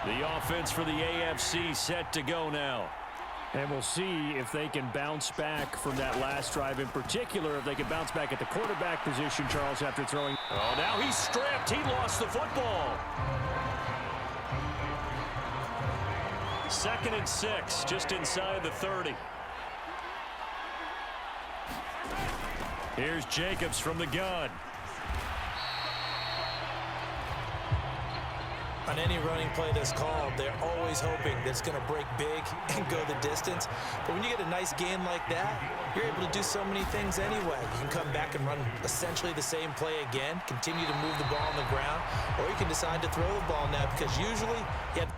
The offense for the AFC set to go now. And we'll see if they can bounce back from that last drive. In particular, if they can bounce back at the quarterback position, Charles, after throwing. Oh, now he's stripped. He lost the football. 2nd and 6, just inside the 30. Here's Jacobs from the gun. On any running play that's called, they're always hoping that it's going to break big and go the distance. But when you get a nice gain like that, you're able to do so many things anyway. You can come back and run essentially the same play again, continue to move the ball on the ground, or you can decide to throw the ball now because usually you have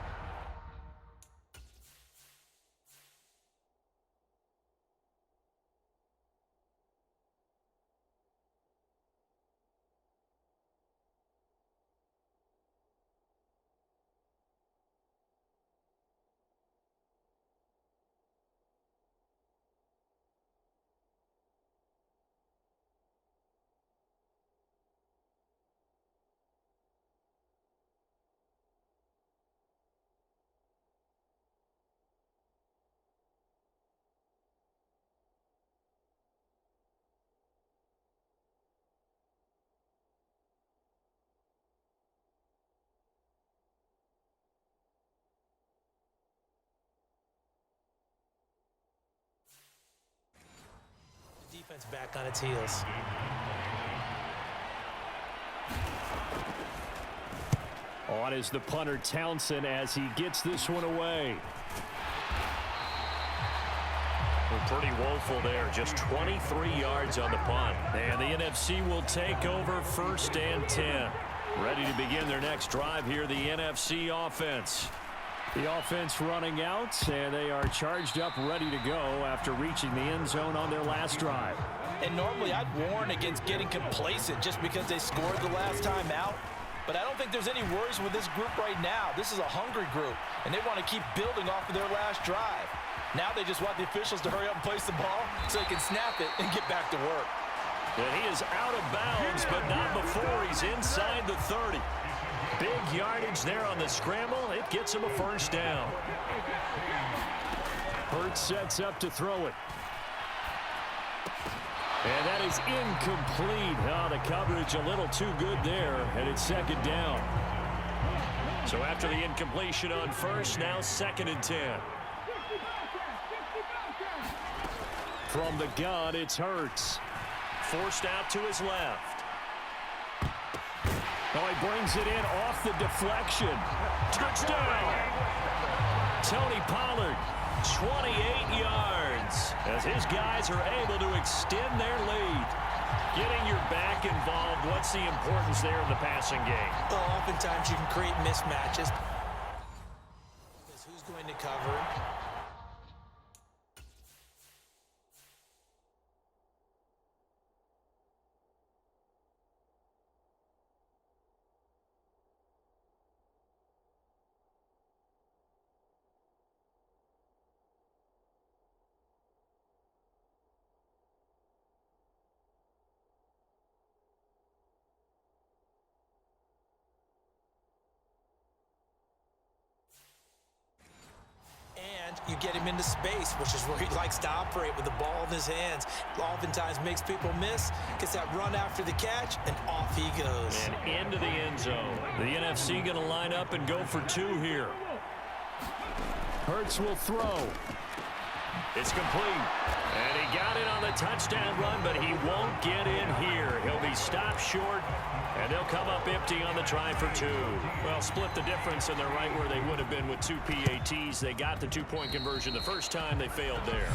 defense back on its heels. On is the punter Townsend as he gets this one away. Well, pretty woeful there. Just 23 yards on the punt. And the NFC will take over 1st and 10. Ready to begin their next drive here, the NFC offense. The offense running out, and they are charged up, ready to go after reaching the end zone on their last drive. And normally I'd warn against getting complacent just because they scored the last time out. But I don't think there's any worries with this group right now. This is a hungry group, and they want to keep building off of their last drive. Now they just want the officials to hurry up and place the ball so they can snap it and get back to work. And he is out of bounds, but not before he's inside the 30. Big yardage there on the scramble. It gets him a 1st down. Hurts sets up to throw it. And that is incomplete. Oh, the coverage a little too good there, and it's 2nd down. So after the incompletion on 1st, now 2nd and 10. From the gun, it's Hurts. Forced out to his left. Oh, he brings it in off the deflection. Touchdown! Tony Pollard, 28 yards, as his guys are able to extend their lead. Getting your back involved, what's the importance there in the passing game? Well, oftentimes you can create mismatches. Who's going to cover? And you get him into space, which is where he likes to operate with the ball in his hands. Oftentimes makes people miss, gets that run after the catch, and off he goes. And into the end zone. The NFC going to line up and go for 2 here. Hurts will throw. It's complete. And he got it on the touchdown run, but he won't get in here. He'll be stopped short, and they'll come up empty on the try for 2. Well, split the difference, and they're right where they would have been with 2 PATs. They got the 2-point conversion the first time. They failed there.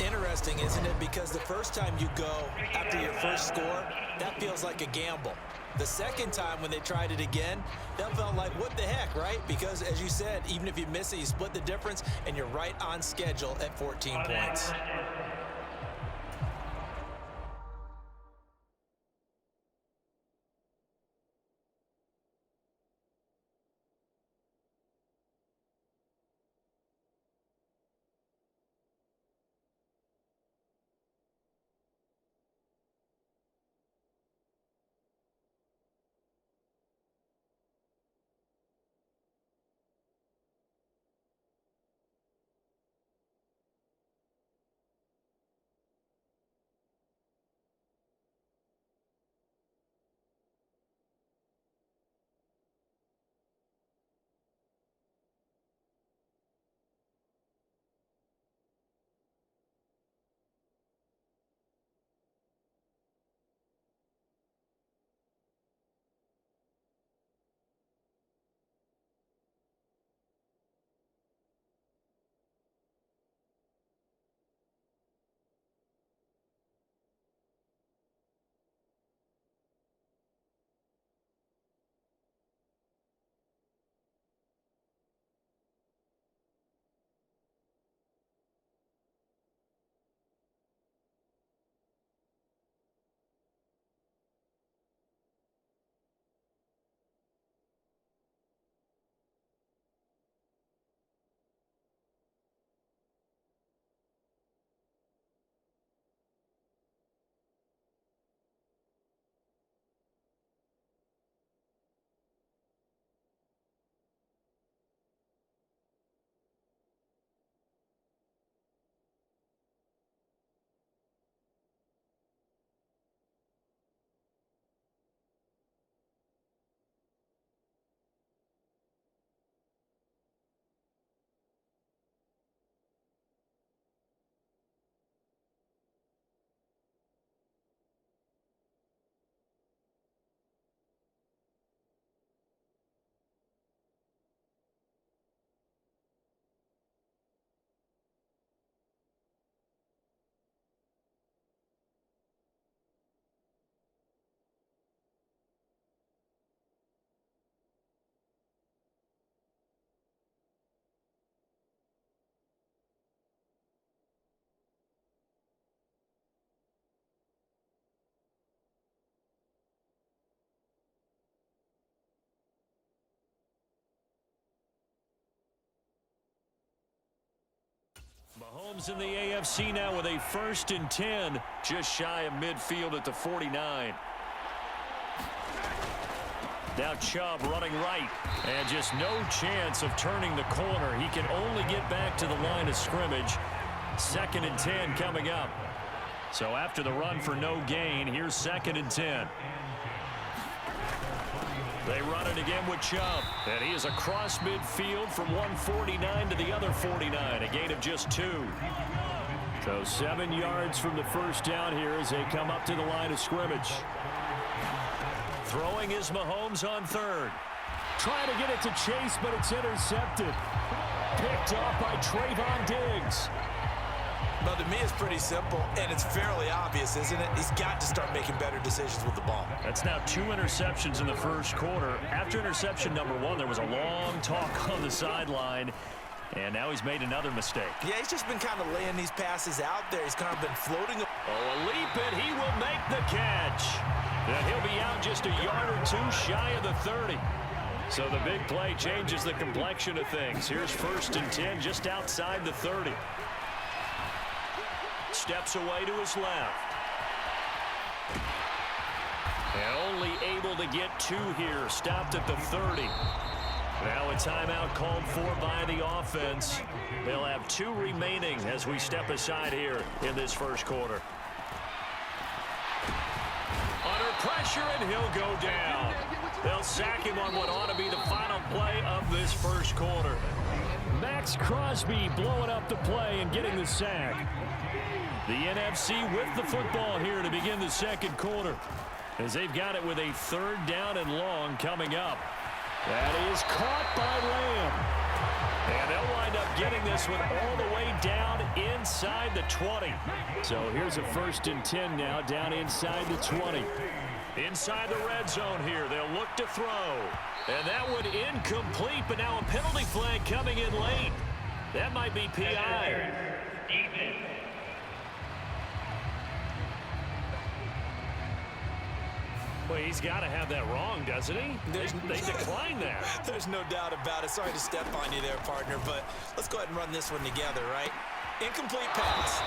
Interesting, isn't it? Because the first time you go after your first score, that feels like a gamble. The second time when they tried it again, that felt like, what the heck, right? Because, as you said, even if you miss it, you split the difference, and you're right on schedule at 14 points. Holmes in the AFC now with a 1st and 10, just shy of midfield at the 49. Now Chubb running right, and just no chance of turning the corner. He can only get back to the line of scrimmage. 2nd and 10 coming up. So after the run for no gain, here's 2nd and 10. They run it again with Chubb, and he is across midfield from 149 to the other 49, a gain of just 2. So 7 yards from the first down here as they come up to the line of scrimmage. Throwing is Mahomes on 3rd. Trying to get it to Chase, but it's intercepted. Picked off by Trayvon Diggs. Well, to me, it's pretty simple, and it's fairly obvious, isn't it? He's got to start making better decisions with the ball. That's now 2 interceptions in the first quarter. After interception number 1, there was a long talk on the sideline, and now he's made another mistake. Yeah, he's just been kind of laying these passes out there. He's kind of been floating. Oh, a leap, and he will make the catch. And he'll be out just a yard or 2 shy of the 30. So the big play changes the complexion of things. Here's 1st and 10 just outside the 30. Steps away to his left. And only able to get 2 here. Stopped at the 30. Now a timeout called for by the offense. They'll have 2 remaining as we step aside here in this first quarter. Under pressure, and he'll go down. They'll sack him on what ought to be the final play of this first quarter. Max Crosby blowing up the play and getting the sack. The NFC with the football here to begin the second quarter, as they've got it with a 3rd down and long coming up. That is caught by Lamb. And they'll wind up getting this one all the way down inside the 20. So here's a 1st and 10 now down inside the 20. Inside the red zone here, they'll look to throw. And that one incomplete, but now a penalty flag coming in late. That might be PI. Well, he's got to have that wrong, doesn't he? They declined that. There's no doubt about it. Sorry to step on you there, partner, but let's go ahead and run this one together, right? Incomplete pass.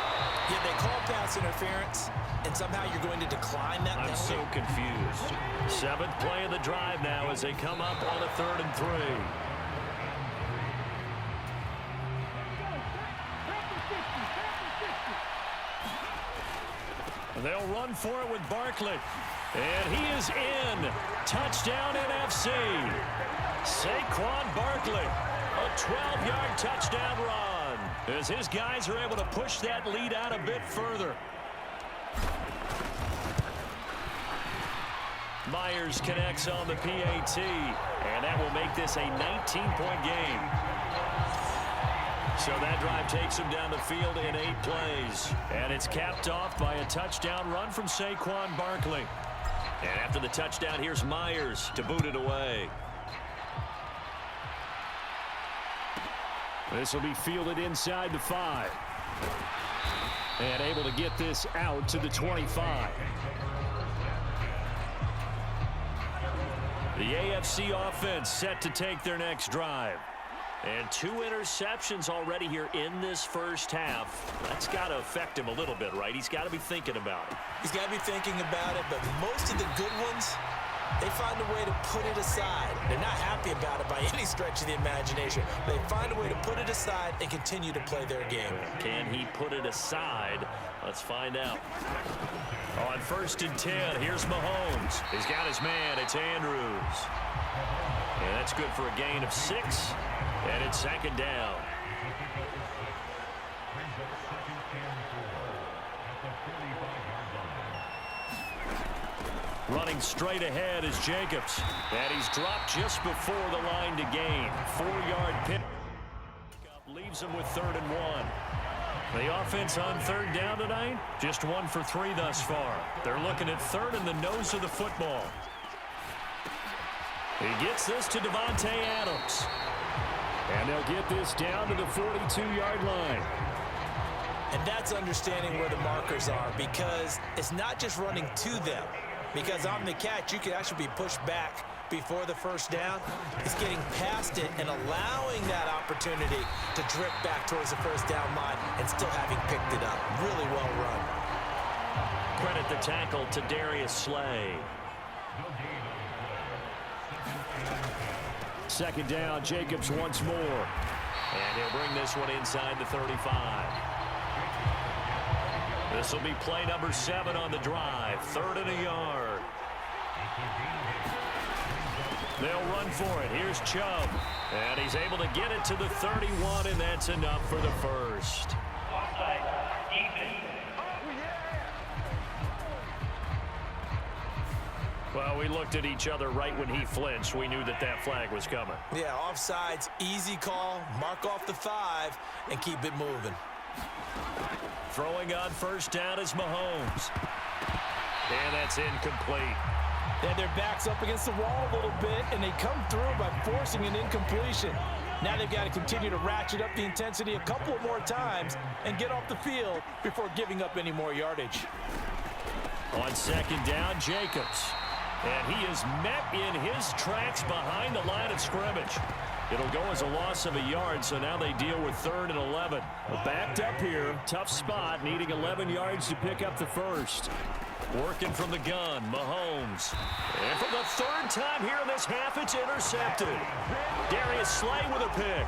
Yeah, they call pass interference, and somehow you're going to decline that penalty. I'm so confused. 7th play of the drive now as they come up on a 3rd and 3. They'll run for it with Barkley. And he is in. Touchdown NFC. Saquon Barkley. A 12-yard touchdown run. As his guys are able to push that lead out a bit further. Myers connects on the PAT. And that will make this a 19-point game. So that drive takes him down the field in 8 plays. And it's capped off by a touchdown run from Saquon Barkley. And after the touchdown, here's Myers to boot it away. This will be fielded inside the 5. And able to get this out to the 25. The AFC offense set to take their next drive. And 2 interceptions already here in this first half. That's got to affect him a little bit, right? He's got to be thinking about it. He's got to be thinking about it, but most of the good ones, they find a way to put it aside. They're not happy about it by any stretch of the imagination. They find a way to put it aside and continue to play their game. Can he put it aside? Let's find out. On 1st and 10, here's Mahomes. He's got his man. It's Andrews. And that's good for a gain of 6. And it's 2nd down. Running straight ahead is Jacobs. And he's dropped just before the line to gain. 4-yard pick. Leaves him with 3rd and 1. The offense on 3rd down tonight, just 1 for 3 thus far. They're looking at 3rd in the nose of the football. He gets this to Devontae Adams. And they'll get this down to the 42-yard line. And that's understanding where the markers are, because it's not just running to them. Because on the catch, you could actually be pushed back before the first down. He's getting past it and allowing that opportunity to drip back towards the first down line and still having picked it up. Really well run. Credit the tackle to Darius Slay. Second down, Jacobs once more. And he'll bring this one inside the 35. This will be play number 7 on the drive. 3rd and a yard. They'll run for it. Here's Chubb. And he's able to get it to the 31, and that's enough for the first. Well, we looked at each other right when he flinched. We knew that that flag was coming. Yeah, offsides, easy call. Mark off the 5 and keep it moving. Throwing on first down is Mahomes. And that's incomplete. They had their backs up against the wall a little bit, and they come through by forcing an incompletion. Now they've got to continue to ratchet up the intensity a couple of more times and get off the field before giving up any more yardage. On second down, Jacobs. And he is met in his tracks behind the line of scrimmage. It'll go as a loss of a yard, so now they deal with 3rd and 11. Backed up here, tough spot, needing 11 yards to pick up the first. Working from the gun, Mahomes. And for the 3rd time here in this half, it's intercepted. Darius Slay with a pick.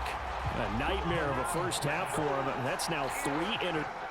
A nightmare of a first half for him. That's now 3 interceptions.